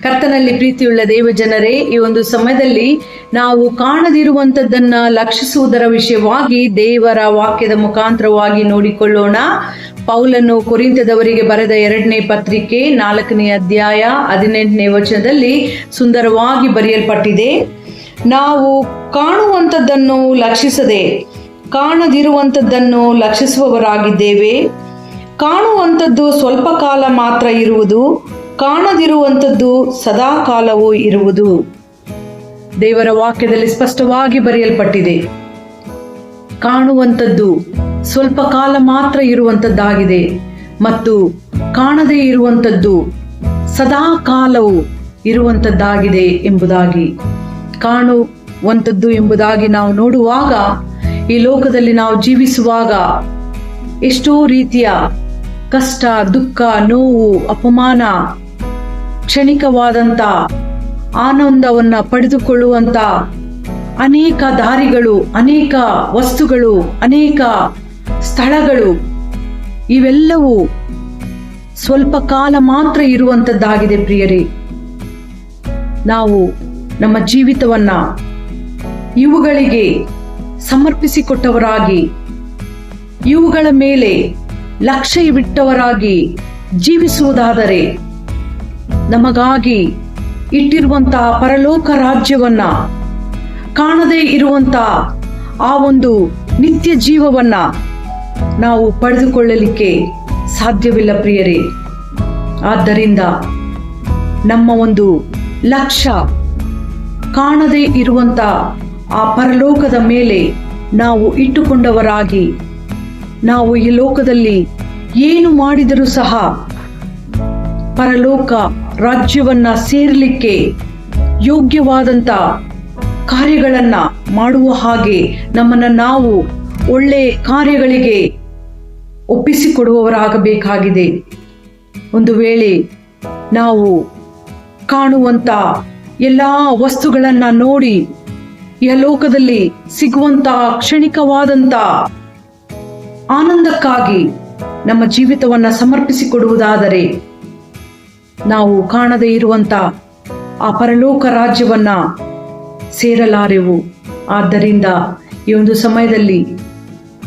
ಕರ್ತನಲ್ಲಿ ಪ್ರೀತಿಯುಳ್ಳ ದೇವ ಜನರೇ, ಈ ಒಂದು ಸಮಯದಲ್ಲಿ ನಾವು ಕಾಣದಿರುವಂಥದ್ದನ್ನ ಲಕ್ಷಿಸುವುದರ ವಿಷಯವಾಗಿ ದೇವರ ವಾಕ್ಯದ ಮುಖಾಂತರವಾಗಿ ನೋಡಿಕೊಳ್ಳೋಣ. ಪೌಲನು ಕೊರಿಂಥದವರಿಗೆ ಬರೆದ 2ನೇ ಪತ್ರಿಕೆ 4ನೇ ಅಧ್ಯಾಯ 18ನೇ ವಚನದಲ್ಲಿ ಸುಂದರವಾಗಿ ಬರೆಯಲ್ಪಟ್ಟಿದೆ. ನಾವು ಕಾಣುವಂಥದ್ದನ್ನು ಲಕ್ಷಿಸದೆ ಕಾಣದಿರುವಂಥದ್ದನ್ನು ಲಕ್ಷಿಸುವವರಾಗಿದ್ದೇವೆ. ಕಾಣುವಂಥದ್ದು ಸ್ವಲ್ಪ ಕಾಲ ಮಾತ್ರ ಇರುವುದು, ಕಾಣದಿರುವಂಥದ್ದು ಸದಾ ಕಾಲವೂ ಇರುವುದು. ದೇವರ ವಾಕ್ಯದಲ್ಲಿ ಸ್ಪಷ್ಟವಾಗಿ ಬರೆಯಲ್ಪಟ್ಟಿದೆ. ಕಾಣುವಂಥದ್ದು ಸ್ವಲ್ಪ ಕಾಲ ಮಾತ್ರ ಇರುವಂಥದ್ದಾಗಿದೆ ಮತ್ತು ಕಾಣದೇ ಇರುವಂಥದ್ದು ಸದಾ ಕಾಲವು ಇರುವಂಥದ್ದಾಗಿದೆ ಎಂಬುದಾಗಿ. ಕಾಣುವಂಥದ್ದು ಎಂಬುದಾಗಿ ನಾವು ನೋಡುವಾಗ, ಈ ಲೋಕದಲ್ಲಿ ನಾವು ಜೀವಿಸುವಾಗ ಎಷ್ಟೋ ರೀತಿಯ ಕಷ್ಟ, ದುಃಖ, ನೋವು, ಅಪಮಾನ, ಕ್ಷಣಿಕವಾದಂಥ ಆನಂದವನ್ನ ಪಡೆದುಕೊಳ್ಳುವಂಥ ಅನೇಕ ದಾರಿಗಳು, ಅನೇಕ ವಸ್ತುಗಳು, ಅನೇಕ ಸ್ಥಳಗಳು, ಇವೆಲ್ಲವೂ ಸ್ವಲ್ಪ ಕಾಲ ಮಾತ್ರ ಇರುವಂಥದ್ದಾಗಿದೆ. ಪ್ರಿಯರೇ, ನಾವು ನಮ್ಮ ಜೀವಿತವನ್ನ ಇವುಗಳಿಗೆ ಸಮರ್ಪಿಸಿಕೊಟ್ಟವರಾಗಿ, ಇವುಗಳ ಮೇಲೆ ಲಕ್ಷ್ಯವಿಟ್ಟವರಾಗಿ ಜೀವಿಸುವುದಾದರೆ ನಮಗಾಗಿ ಇಟ್ಟಿರುವಂತಹ ಪರಲೋಕ ರಾಜ್ಯವನ್ನ, ಕಾಣದೇ ಇರುವಂತ ಆ ಒಂದು ನಿತ್ಯ ಜೀವವನ್ನ ನಾವು ಪಡೆದುಕೊಳ್ಳಲಿಕ್ಕೆ ಸಾಧ್ಯವಿಲ್ಲ ಪ್ರಿಯರೇ. ಆದ್ದರಿಂದ ನಮ್ಮ ಒಂದು ಲಕ್ಷ್ಯ ಕಾಣದೇ ಇರುವಂತ ಆ ಪರಲೋಕದ ಮೇಲೆ ನಾವು ಇಟ್ಟುಕೊಂಡವರಾಗಿ, ನಾವು ಈ ಲೋಕದಲ್ಲಿ ಏನು ಮಾಡಿದರೂ ಸಹ ಪರಲೋಕ ರಾಜ್ಯವನ್ನ ಸೇರಲಿಕ್ಕೆ ಯೋಗ್ಯವಾದಂಥ ಕಾರ್ಯಗಳನ್ನ ಮಾಡುವ ಹಾಗೆ ನಮ್ಮನ್ನು ನಾವು ಒಳ್ಳೆ ಕಾರ್ಯಗಳಿಗೆ ಒಪ್ಪಿಸಿಕೊಡುವವರಾಗಬೇಕಾಗಿದೆ. ಒಂದು ವೇಳೆ ನಾವು ಕಾಣುವಂಥ ಎಲ್ಲ ವಸ್ತುಗಳನ್ನ ನೋಡಿ ಈ ಲೋಕದಲ್ಲಿ ಸಿಗುವಂತ ಕ್ಷಣಿಕವಾದಂಥ ಆನಂದಕ್ಕಾಗಿ ನಮ್ಮ ಜೀವಿತವನ್ನ ಸಮರ್ಪಿಸಿಕೊಡುವುದಾದರೆ ನಾವು ಕಾಣದೇ ಇರುವಂತ ಆ ಪರಲೋಕ ರಾಜ್ಯವನ್ನ ಸೇರಲಾರೆವು. ಆದ್ದರಿಂದ ಈ ಒಂದು ಸಮಯದಲ್ಲಿ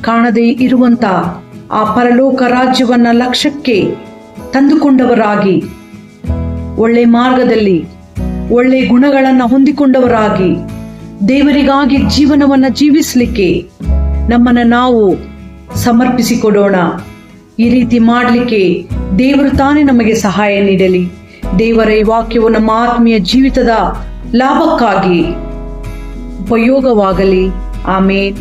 ಕಾಣದೇ ಇರುವಂತ ಆ ಪರಲೋಕ ರಾಜ್ಯವನ್ನ ಲಕ್ಷ್ಯಕ್ಕೆ ತಂದುಕೊಂಡವರಾಗಿ, ಒಳ್ಳೆ ಮಾರ್ಗದಲ್ಲಿ ಒಳ್ಳೆ ಗುಣಗಳನ್ನು ಹೊಂದಿಕೊಂಡವರಾಗಿ ದೇವರಿಗಾಗಿ ಜೀವನವನ್ನ ಜೀವಿಸಲಿಕ್ಕೆ ನಮ್ಮನ್ನು ನಾವು ಸಮರ್ಪಿಸಿಕೊಡೋಣ. ಈ ರೀತಿ ಮಾಡಲಿಕ್ಕೆ ದೇವರು ತಾನೇ ನಮಗೆ ಸಹಾಯ ನೀಡಲಿ. ದೇವರ ಈ ವಾಕ್ಯವು ನಮ್ಮ ಆತ್ಮೀಯ ಜೀವಿತದ ಲಾಭಕ್ಕಾಗಿ ಉಪಯೋಗವಾಗಲಿ. ಆಮೇನ್.